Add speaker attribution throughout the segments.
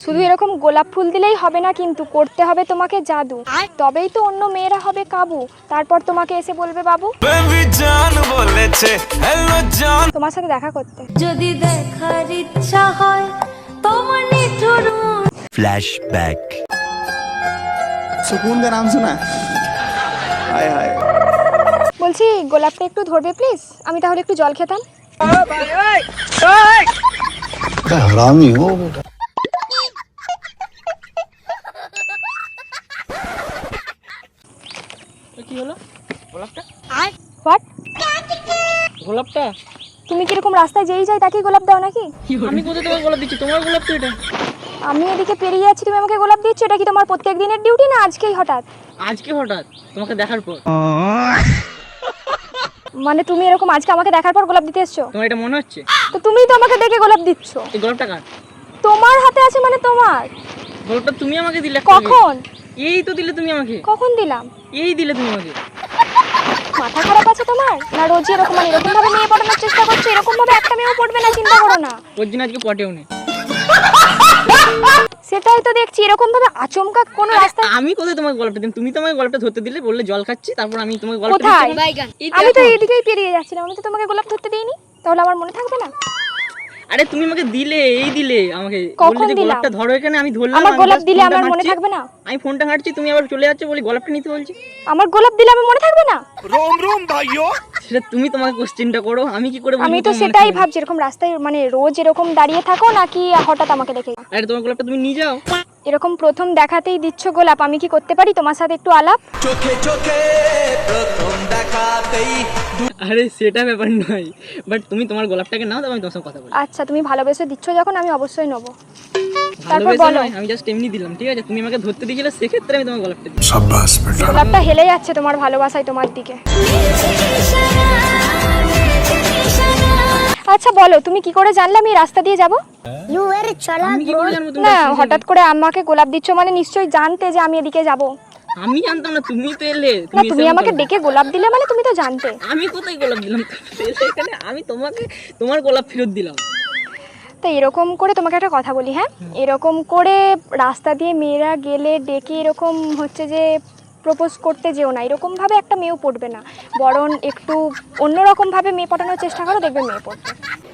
Speaker 1: শুধু এরকম গোলাপ ফুল দিলেই হবে না, কিন্তু করতে হবে তোমাকে জাদু, তবেই তো অন্য মেয়েরা হবে কাবু, তারপর তোমাকে এসে বলবে বাবু। তোমার সাথে দেখা করতে
Speaker 2: যদি দেখার ইচ্ছা হয় তোমার নিঠুর
Speaker 3: फ्लैशबैक।
Speaker 4: सुकून का नाम सुना? हाय हाय।
Speaker 1: বলছি গোলাপটা একটু ধরবে প্লিজ, আমি তাহলে একটু জল খেতাম।
Speaker 4: हरामी हो बेटा।
Speaker 5: কি হলো গোলাপটা?
Speaker 1: হোয়াট?
Speaker 5: গোলাপটা
Speaker 1: তুমি কিরকম রাস্তায় যেই যাই তাকেই গোলাপ দাও নাকি?
Speaker 5: আমি কোথায় তোমাকে গোলাপ দিচ্ছি? তোমার গোলাপ তো এটা।
Speaker 1: আমি এদিকে পেরিয়ে যাচ্ছি, তুমি আমাকে গোলাপ দিচ্ছ, এটা কি তোমার প্রত্যেক দিনের ডিউটি না আজকেই হঠাৎ?
Speaker 5: আজকে হঠাৎ তোমাকে দেখার পর।
Speaker 1: মানে তুমি এরকম আজকে আমাকে দেখার পর গোলাপ দিতে এসছো?
Speaker 5: তোমার এটা মনে হচ্ছে?
Speaker 1: তো তুমিই তো আমাকে দেখে গোলাপ দিচ্ছ।
Speaker 5: এই গোলাপটা কার?
Speaker 1: তোমার হাতে আছে মানে তোমার।
Speaker 5: গোলাপটা তুমি আমাকে দিলে একটু আগে।
Speaker 1: কখন?
Speaker 5: এই তো দিলে তুমি আমাকে।
Speaker 1: কখন দিলাম?
Speaker 5: এই দিলে তুমি আমাকে।
Speaker 1: মাথা খারাপ আছে তোমার? না রোজ এরকম মানে এরকম ভাবে মেয়ে পড়ানোর চেষ্টা করছো? এরকম ভাবে একটা মেয়েও পড়বে না, চিন্তা করো না।
Speaker 5: ওর জন্য আজকে পটেও নেই।
Speaker 1: সেটাই তো দেখছি, এরকম ভাবে আচমকা কোনো রাস্তায়।
Speaker 5: আমি কোথায় তোমাকে গোলাপটা দিলাম? তুমি তো আমাকে গোলাপটা ধরতে দিলে, বললে জল খাচ্ছি, তারপর আমি তোমাকে গোলাপটা
Speaker 1: কোথায়?
Speaker 5: দিচ্ছি।
Speaker 1: আমি তো এইদিকেই পেরিয়ে যাচ্ছিলাম, আমি তো তোমাকে গোলাপ ধরতে দিইনি, তাহলে আমার মনে থাকবে না?
Speaker 5: আরে তুমি আমাকে দিলে, এই দিলে আমাকে,
Speaker 1: কখন
Speaker 5: বললে যে
Speaker 1: দিলাম?
Speaker 5: গোলাপটা ধরো এখানে, আমি ধরলাম।
Speaker 1: আমার
Speaker 5: আমি
Speaker 1: গোলাপ
Speaker 5: just
Speaker 1: দিলে
Speaker 5: ফোনটা
Speaker 1: আমার মনে
Speaker 5: ঘাঁটছি।
Speaker 1: থাকবে না?
Speaker 5: আমি ফোনটা ঘাঁটছি, তুমি আবার চলে যাচ্ছ, বলি গোলাপটা নিতে বলছি।
Speaker 1: আমার গোলাপ দিলে আমার মনে থাকবে না?
Speaker 5: সেটা তুমি তোমাকে কোশ্চেনটা করো, আমি কি করে বুঝবো?
Speaker 1: আমি তো
Speaker 5: তোমার মনে
Speaker 1: সেটাই
Speaker 5: থাকবে?
Speaker 1: ভাবছি, এরকম রাস্তায় মানে রোজ এরকম দাঁড়িয়ে থাকো নাকি হঠাৎ আমাকে দেখে?
Speaker 5: আরে তোমার গোলাপটা তুমি নিয়ে যাও।
Speaker 1: এরকম প্রথম দেখাতেই দিচ্ছ গোলাপ, আমি কি করতে পারি তোমার সাথে একটু আলাপ?
Speaker 5: আরে সেটা ব্যাপার নয়, বাট তুমি তোমার গোলাপটাকে নাও, তারপর আমি তোমার সঙ্গে কথা বলি।
Speaker 1: আচ্ছা তুমি ভালোবেসে দিচ্ছ যখন, আমি অবশ্যই নেবো। তারপর
Speaker 5: ভালোবেসে
Speaker 1: বলো।
Speaker 5: নয়, আমি জাস্ট এমনি দিলাম, ঠিক আছে? তুমি আমাকে ধরতে দিয়েছিলে, সেক্ষেত্রে আমি তোমার গোলাপটা দিই।
Speaker 4: शाबाश बेटा।
Speaker 1: গোলাপটা হেলে যাচ্ছে তোমার ভালোবাসায় তোমার দিকে। আচ্ছা বলো, তুমি কি করে জানলে আমি এই রাস্তা দিয়ে যাব?
Speaker 5: আমি কি করে জানবো তুমি
Speaker 1: না
Speaker 5: রাস্তা দিয়ে
Speaker 1: হঠাৎ করে আমাকে গোলাপ দিচ্ছ মানে নিশ্চয়ই জানতে যে আমি এদিকে যাব।
Speaker 5: যাবে? আমি জানতাম না, তুমি তো এলে।
Speaker 1: না
Speaker 5: এসে
Speaker 1: তুমি আমাকে ডেকে গোলাপ দিলে মানে তুমি তো জানতে।
Speaker 5: আমি কোথায় গোলাপ দিলাম? তুমি এলে এখানে, আমি তোমাকে তোমার গোলাপ ফেরত দিলাম।
Speaker 1: তো এরকম করে তোমাকে একটা কথা বলি, হ্যাঁ, এরকম করে রাস্তা দিয়ে মেয়েরা গেলে ডেকে এরকম হচ্ছে যে প্রপোজ করতে যেও না, এরকম ভাবে একটা মেয়েও পড়বে না, বরং একটু অন্যরকম ভাবে মেয়ে পটানোর চেষ্টা করো, দেখবে মেয়ে পড়বে।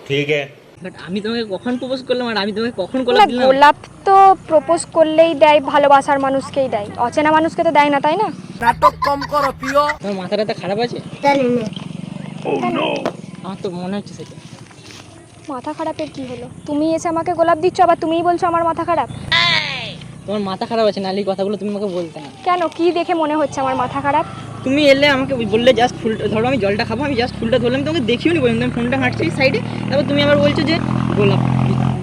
Speaker 3: ठीक है।
Speaker 5: বাট আমি তোমাকে কখন প্রপোজ করলাম, আর আমি তোমাকে কখন
Speaker 1: না
Speaker 5: গোলাপ দিলাম?
Speaker 1: গোলাপ তো প্রপোজ করলেই দেয়, ভালোবাসার মানুষকেই দেয়, অচেনা মানুষকে তো দেয় না, তাই না?
Speaker 5: তোমার মাথাটা খারাপ আছে? আমার তো মনে হচ্ছে সেটা।
Speaker 1: মাথা খারাপের কি হলো? তুমি এসে আমাকে গোলাপ দিচ্ছ, আবার তুমিই বলছো আমার মাথা খারাপ।
Speaker 5: তোমার মাথা খারাপ আছে, নাহলে এই কথাগুলো তুমি আমাকে বলতে না।
Speaker 1: কেন, কি দেখে মনে হচ্ছে আমার মাথা খারাপ?
Speaker 5: তুমি এলে আমাকে বললে জাস্ট ফুলটা ধরো, আমি জলটা খাবো, আমি জাস্ট ফুলটা ধরলাম, তোমাকে দেখিও নি বললাম, আমি ফোনটা হাঁটছি সাইডে, তারপর তুমি আবার বলছো যে গোলাপ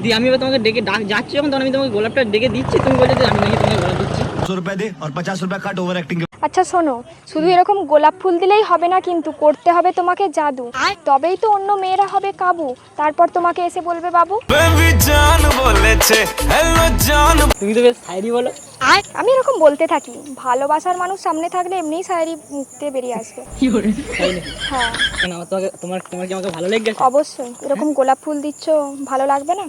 Speaker 5: দিয়ে, আমি এবার তোমাকে ডেকে যাচ্ছি যখন, তখন আমি তোমাকে গোলাপটা ডেকে দিচ্ছি, তুমি বলছো যে আমি নাকি তোমাকে গোলাপ দিচ্ছি।
Speaker 3: 100 रुपए दे और 50 रुपए काट ओवर एक्टिंग।
Speaker 1: আচ্ছা শোনো, শুধু এরকম গোলাপ ফুল দিলেই হবে না, কিন্তু করতে হবে তোমাকে জাদু, তবেই তো অন্য মেয়েরা হবে কাবু, তারপর তোমাকে এসে বলবে বাবু।
Speaker 5: তুমি তো বেশ শায়রি বলো।
Speaker 1: আমি এরকম বলতে থাকি, ভালোবাসার মানুষ সামনে থাকলে এমনিই শায়রি মুখতে বেরিয়ে আসবে।
Speaker 5: কি করে? তাই নাকি?
Speaker 1: হ্যাঁ
Speaker 5: কেন আমার তোমাকে, তোমার কি আমাকে ভালো লেগে গেছে?
Speaker 1: অবশ্যই, এরকম গোলাপ ফুল দিচ্ছ, ভালো লাগবে না?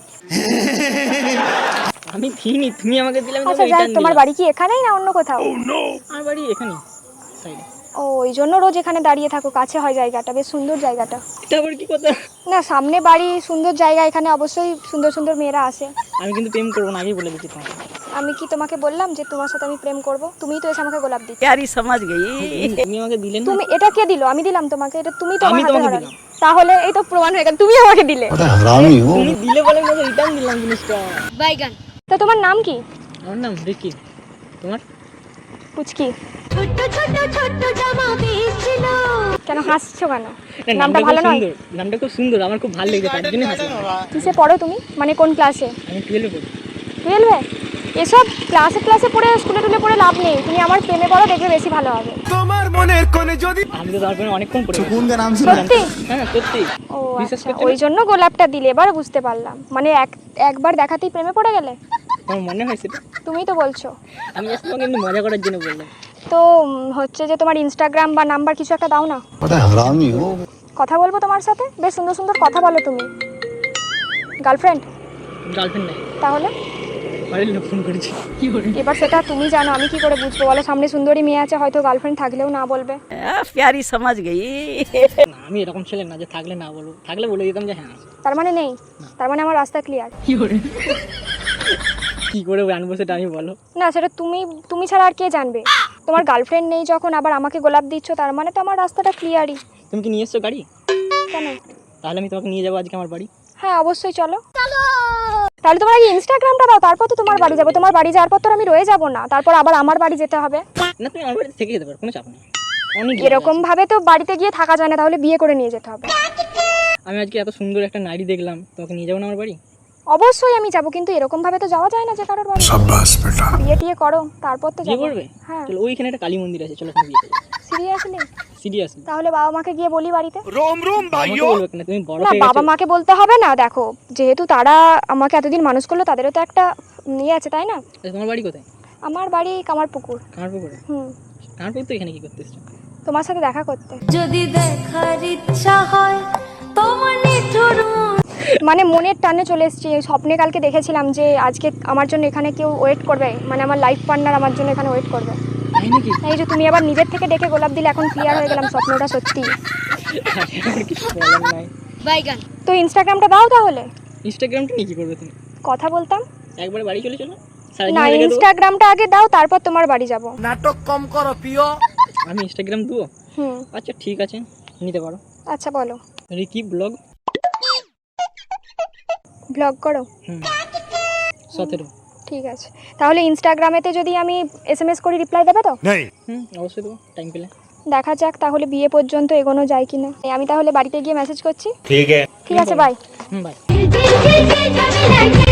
Speaker 5: আমি দিইনি, তুমি আমাকে দিলে, আমি
Speaker 1: আচ্ছা
Speaker 5: তোমাকে
Speaker 1: যাই,
Speaker 5: রিটার্ন
Speaker 1: তোমার
Speaker 5: দিলাম।
Speaker 1: বাড়ি কি এখানেই না অন্য কোথাও?
Speaker 5: আমার বাড়ি এখানে সাইডে।
Speaker 1: ও ওই জন্য রোজ এখানে দাঁড়িয়ে থাকো, কাছে হয় জায়গাটা, বেশ সুন্দর জায়গাটা।
Speaker 5: এটা আবার কি কথা?
Speaker 1: না সামনে বাড়ি, সুন্দর জায়গা, এখানে অবশ্যই সুন্দর সুন্দর মেয়েরা আসে।
Speaker 5: আমি কিন্তু প্রেম করবো না, আগেই বলে দিচ্ছি তোমাকে।
Speaker 1: আমি কি তোমাকে বললাম যে তোমার সাথে আমি প্রেম করব? তুমিই তো এসে আমাকে গোলাপ দিচ্ছ।
Speaker 6: प्यारी समझ गई।
Speaker 5: তুমি আমাকে দিলে না।
Speaker 1: তুমি এটা কে দিল? আমি দিলাম তোমাকে? এটা তুমি তো
Speaker 5: আমি
Speaker 1: আমার হাতে
Speaker 5: তোমাকে
Speaker 1: ধরালে।
Speaker 5: দিলাম।
Speaker 1: তাহলে এই তো প্রমাণ হয়ে গেল, তুমি আমাকে দিলে।
Speaker 4: बड़ा हरामी हो।
Speaker 5: তুমি দিলে বলে আমি রিটার্ন দিলাম জিনিসটা।
Speaker 1: তা তোমার নাম কি?
Speaker 5: আমার নাম রিকি। তোমার?
Speaker 1: পুচকি।
Speaker 2: ছোট ছোট ছোট জামা দিয়েছিল
Speaker 1: কেন হাসছো কেন?
Speaker 5: না,
Speaker 1: নামটা
Speaker 5: খুব
Speaker 1: ভালো নয়?
Speaker 5: সুন্দর, নামটা খুব সুন্দর, আমার খুব ভালো লেগেছে, তার জন্য হাসি।
Speaker 1: কিসে পড়ো তুমি? মানে কোন ক্লাসে?
Speaker 5: আমি 12 পড়ি।
Speaker 1: 12-এ? এসব ক্লাসে ক্লাসে পড়ে, স্কুলে টুলে পড়ে লাভ নেই, তুমি আমার প্রেমে পড়ো, দেখবে বেশি ভালো হবে।
Speaker 5: আমি তো তারপরে অনেকক্ষণ পড়ি।
Speaker 4: सुकून का नाम सुना?
Speaker 1: সত্যি?
Speaker 5: হ্যাঁ সত্যি।
Speaker 1: ও
Speaker 5: বিশ্বাস
Speaker 1: আচ্ছা,
Speaker 5: করছো
Speaker 1: ওই
Speaker 5: না?
Speaker 1: জন্য গোলাপটা দিলে, এবার বুঝতে পারলাম। মানে একবার দেখাতেই প্রেমে পড়ে গেলে?
Speaker 5: আমার মনে হয় সেটা।
Speaker 1: তুমিই তো বলছো।
Speaker 5: আমি জাস্ট তোমাকে এমনি মজা করার জন্য বললাম।
Speaker 1: তো হচ্ছে যে তোমার ইনস্টাগ্রাম বা নাম্বার কিছু একটা দাও না,
Speaker 4: बड़ा हरामी हो।
Speaker 1: কথা বলবো তোমার সাথে। বেশ সুন্দর সুন্দর কথা বলো তুমি। গার্লফ্রেন্ড?
Speaker 5: গার্লফ্রেন্ড নাই।
Speaker 1: তাহলে
Speaker 5: বাড়ির লোক ফোন করেছে।
Speaker 1: এবার সেটা তুমি জানো, আমি কি করে বুঝবো বলো? সামনে সুন্দরী মেয়ে আছে, হয়তো গার্লফ্রেন্ড থাকলেও না বলবে।
Speaker 6: प्यारी समझ गई।
Speaker 5: না আমি এরকম ছেলে না যে থাকলে না বলবো, থাকলে বলে দিতাম যে হ্যাঁ আছে।
Speaker 1: তার মানে নেই, তার মানে আমার রাস্তা ক্লিয়ার।
Speaker 5: কি করে জানবো সেটা আমি বলো।
Speaker 1: না সেটা তুমি ছাড়া আর কে জানবে? তোমার গার্লফ্রেন্ড নেই যখন আবার আমাকে গোলাপ দিচ্ছ, তার মানে তো আমার রাস্তাটা ক্লিয়ারই।
Speaker 5: তুমি কি নিয়ে এসছো গাড়ি?
Speaker 1: কেন?
Speaker 5: তাহলে আমি তোমাকে নিয়ে যাবো আজকে আমার বাড়ি।
Speaker 1: হ্যাঁ অবশ্যই, চলো। তাহলে তোমার আগে ইনস্টাগ্রামটা দাও, তারপর তো তোমার বাড়ি যাবো। তোমার বাড়ি যাওয়ার পর তো আমি রয়ে যাবো না, তারপর আবার আমার বাড়ি যেতে হবে।
Speaker 5: না তুমি আমার বাড়িতে থেকে যেতে পারো, কোনো চাপ নেই। অনেক
Speaker 1: এরকম ভাবে তো বাড়িতে গিয়ে থাকা যায় না, তাহলে বিয়ে করে নিয়ে যেতে হবে।
Speaker 5: আমি আজকে এত সুন্দর একটা নারী দেখলাম, তোমাকে নিয়ে যাবো না আমার বাড়ি?
Speaker 1: অবশ্যই আমি যাবো, কিন্তু এরকম ভাবে তো যাওয়া যায় না যে কারোর বাড়ি। বিয়ে টিয়ে করো তারপর তো
Speaker 5: বিয়ে
Speaker 1: যাবো।
Speaker 5: করবে?
Speaker 1: হ্যাঁ
Speaker 5: চলো ওইখানে একটা কালী মন্দির আছে, চলো ওখানে বিয়ে করবো।
Speaker 1: সিরিয়াসলি?
Speaker 5: সিরিয়াসলি
Speaker 1: তাহলে বাবা মাকে গিয়ে বলি বাড়িতে।
Speaker 5: আমাকে বলবে কেন? তুমি বড়
Speaker 1: না
Speaker 5: হয়ে
Speaker 1: বাবা
Speaker 5: গেছো।
Speaker 1: মাকে বলতে হবে না, দেখো যেহেতু তারা আমাকে এতদিন মানুষ করলো, তাদেরও তো একটা ইয়ে আছে তাই না?
Speaker 5: তোমার বাড়ি কোথায়?
Speaker 1: আমার বাড়ি কামারপুকুর।
Speaker 5: কামারপুকুরে?
Speaker 1: হুম,
Speaker 5: কামারপুকুর তো এখানে কি করতে এসছো?
Speaker 1: তোমার সাথে দেখা করতে।
Speaker 2: যদি দেখার ইচ্ছা হয় তোমার নিঠুর মুখ
Speaker 1: মানে মনের টানে চলে এসেছি, স্বপ্নে কালকে দেখেছিলাম যে আজকে আমার জন্য এখানে কেউ ওয়েট করবে, মানে আমার লাইফ পার্টনার আমার জন্য এখানে ওয়েট করবে।
Speaker 5: তাই নাকি?
Speaker 1: এই যে তুমি আবার নিজের থেকে ডেকে গোলাপ দিলে, এখন ক্লিয়ার হয়ে গেলাম স্বপ্নটা সত্যি।
Speaker 5: আরে, আমার কিছু বলার নাই।
Speaker 1: তো ইনস্টাগ্রামটা দাও তাহলে।
Speaker 5: ইনস্টাগ্রামটা নিয়ে কি করবে তুমি?
Speaker 1: কথা বলতাম।
Speaker 5: একবারে বাড়ি চলে চলো,
Speaker 1: না
Speaker 5: সারাদিন রেখে দেবো।
Speaker 1: ইনস্টাগ্রামটা আগে দাও, তারপর তোমার বাড়ি যাব।
Speaker 5: আমি ইনস্টাগ্রাম দেবো?
Speaker 1: হুম,
Speaker 5: আচ্ছা ঠিক আছে, নিতে পারো।
Speaker 1: আচ্ছা বলো।
Speaker 5: Ricky blog.
Speaker 1: ব্লগ করো?
Speaker 5: হুম 17।
Speaker 1: ঠিক আছে, তাহলে ইনস্টাগ্রামেতে যদি আমি SMS করি রিপ্লাই দেবে তো?
Speaker 5: হুম অবশ্যই দেবো, টাইম পেলে।
Speaker 1: দেখা যাক তাহলে বিয়ে পর্যন্ত এগোনো যায় কিনা। আমি তাহলে বাড়িতে গিয়ে মেসেজ করছি।
Speaker 3: ठीक है।
Speaker 1: ঠিক আছে, বাই।
Speaker 5: Hmm by.
Speaker 2: ঝিলঝিল ঝিলঝিল ঝামেলায়